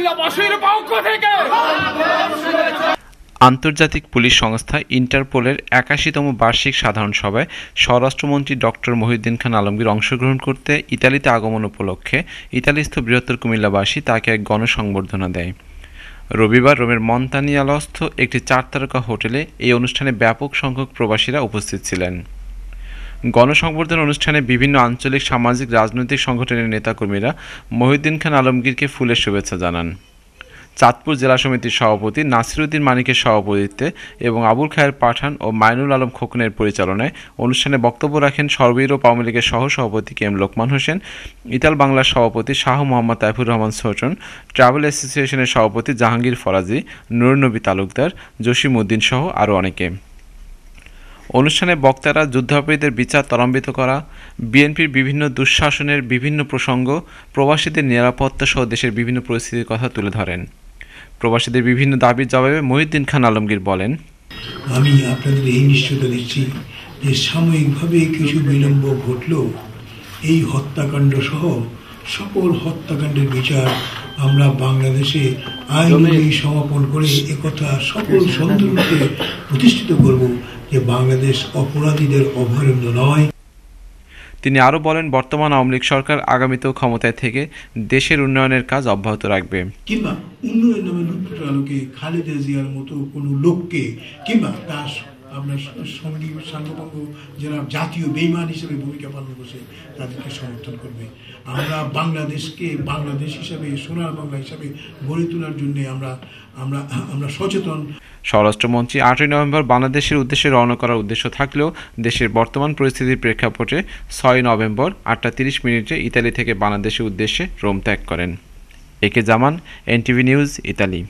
কুমিল্লাবাসীর পক্ষ থেকে আন্তর্জাতিক পুলিশ সংস্থা ইন্টারপোলের ৮১তম বার্ষিক সাধারণ সভায় স্বরাষ্ট্রমন্ত্রী ডক্টর মহিউদ্দিন খান আলমগীর অংশগ্রহণ করতে ইতালিতে আগমন উপলক্ষে ইতালিস্থ বৃহত্তর কুমিল্লাবাসী তাকে এক গণসংবর্ধনা দেয়। রবিবার রোমের মন্তানিয়ালস্থ একটি ৪ তারকা হোটেলে এই অনুষ্ঠানে ব্যাপক সংখ্যক প্রবাসীরা উপস্থিত ছিলেন। গণসংবর্ধনা অনুষ্ঠানে বিভিন্ন আঞ্চলিক সামাজিক রাজনৈতিক সংগঠনের নেতাকর্মীরা মহিউদ্দিন খান আলমগীরকে ফুলের শুভেচ্ছা জানান। চাঁদপুর জেলা সমিতির সভাপতি নাসিরউদ্দিন মানিকের সভাপতিত্বে এবং আবুল খায়ের পাঠান ও মাইনুল আলম খোকনের পরিচালনায় অনুষ্ঠানে বক্তব্য রাখেন সর্বইউরোপ আওয়ামী লীগের সহসভাপতি কে এম লোকমান হোসেন, ইতাল বাংলার সভাপতি শাহ মোহাম্মদ তাইফুর রহমান সোজন, ট্রাভেল অ্যাসোসিয়েশনের সভাপতি জাহাঙ্গীর ফরাজি, নুরুন্নবী তালুকদার, জসিম উদ্দিন সহ আরও অনেকে। অনুষ্ঠানে বক্তারা যুদ্ধাপরাধীদের বিচার ত্বরান্বিত করা, বিএনপির বিভিন্ন দুঃশাসনের বিভিন্ন প্রসঙ্গ, প্রবাসীদের নিরাপত্তা সহ দেশের বিভিন্ন পরিস্থিতির কথা তুলে ধরেন। প্রবাসীদের বিভিন্ন দাবির জবাবে মহিউদ্দিন খান আলমগীর বলেন, আমি আপনাদের এই নিশ্চয়তা দিচ্ছি যে সাময়িকভাবে কিছু বিলম্ব ঘটলেও এই হত্যাকাণ্ড সহ সকল হত্যাকাণ্ডের বিচার আমরা বাংলাদেশে আইন অনুযায়ী সমাপন করে একথা সকল সন্দেহকে প্রতিষ্ঠিত করব যে বাংলাদেশ অপরাধীদের অভয়ারণ্য নয়। তিনি আরও বলেন, বর্তমান আওয়ামী লীগ সরকার আগামীতেও ক্ষমতায় থেকে দেশের উন্নয়নের কাজ অব্যাহত রাখবে। কিংবা উন্নয়ন নামে লুটপাটের আলোকে খালেদা জিয়ার মতো কোনো লোককে কিংবা তার আপনার সঙ্গী সাংগঠন যারা জাতীয় বেইমান হিসেবে ভূমিকা পালন করছে তাদেরকে সমর্থন করবে। আমরা বাংলাদেশকে বাংলাদেশ হিসাবে সোনার বাংলা হিসাবে গড়ে তোলার জন্য আমরা সচেতন। স্বরাষ্ট্রমন্ত্রী ৮ই নভেম্বর বাংলাদেশের উদ্দেশ্যে রওনা করার উদ্দেশ্য থাকলেও দেশের বর্তমান পরিস্থিতির প্রেক্ষাপটে ৬ নভেম্বর ৮টা ৩০ ইতালি থেকে বাংলাদেশের উদ্দেশ্যে রোম ত্যাগ করেন। একে জামান, এনটিভি নিউজ, ইতালি।